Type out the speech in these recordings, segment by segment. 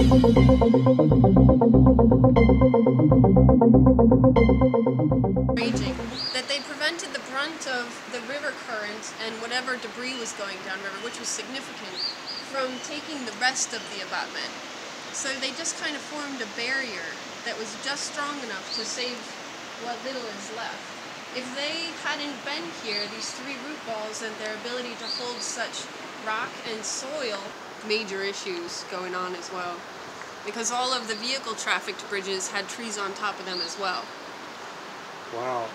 Raging, that they prevented the brunt of the river current and whatever debris was going downriver, which was significant, from taking the rest of the abutment. So they just kind of formed a barrier that was just strong enough to save what little is left. If they hadn't been here, these three root balls and their ability to hold such rock and soil, major issues going on as well. Because all of the vehicle trafficked bridges had trees on top of them as well. Wow.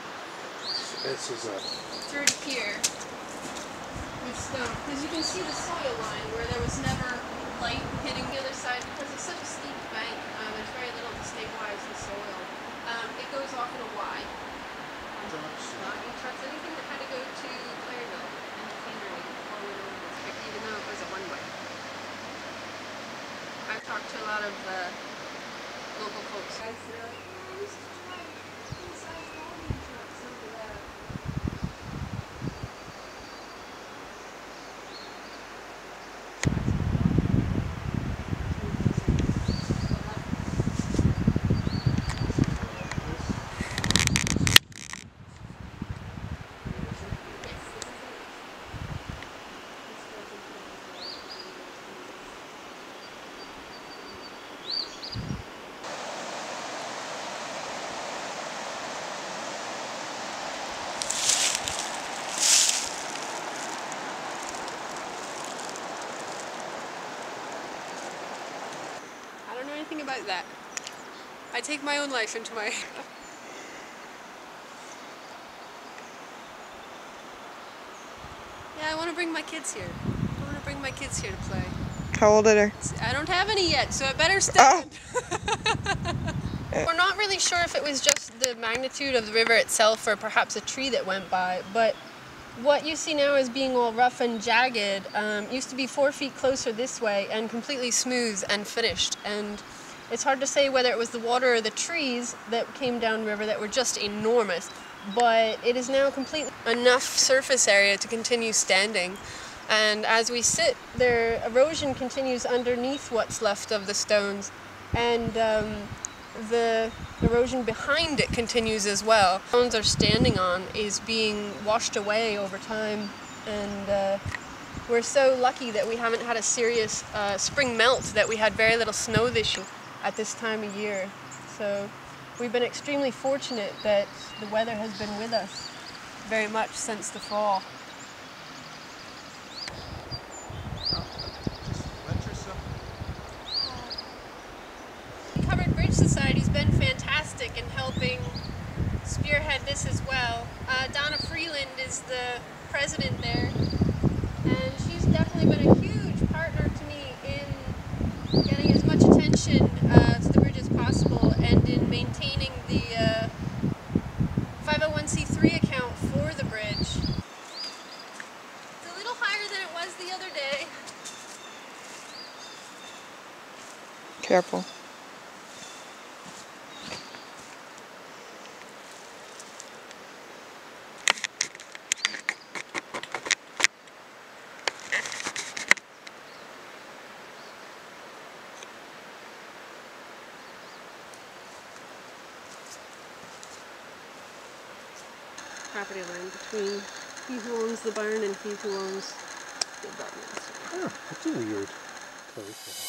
This is a... Third pier with stone. Because you can see the soil line where there was never light hitting the other side because it's such a steep bank. There's very little to stabilize the soil. It goes off in a Y. Trucks, anything that had to go to Claryville and to Cambridge forward over this creek, even though it was a one-way. I've talked to a lot of local folks. Guys, they're like, oh, we used to drive inside logging trucks over there. I don't know anything about that. I take my own life into my hands. Yeah, I want to bring my kids here. I want to bring my kids here to play. How old are they? I don't have any yet, so it better stand. We're not really sure if it was just the magnitude of the river itself or perhaps a tree that went by, but what you see now as being all rough and jagged used to be 4 feet closer this way and completely smooth and finished. And it's hard to say whether it was the water or the trees that came downriver that were just enormous, but it is now completely enough surface area to continue standing. And as we sit, their erosion continues underneath what's left of the stones, and the erosion behind it continues as well. The stones are standing on is being washed away over time, and we're so lucky that we haven't had a serious spring melt, that we had very little snow this year at this time of year. So we've been extremely fortunate that the weather has been with us very much since the fall. Covered Bridge Society's been fantastic in helping spearhead this as well. Donna Freeland is the president there, and she's definitely been a huge partner to me in getting as much attention to the bridge as possible and in maintaining the 501c3 account for the bridge. It's a little higher than it was the other day. Careful. Property line between he who owns the barn and he who owns the abutments. Oh, that's a weird place.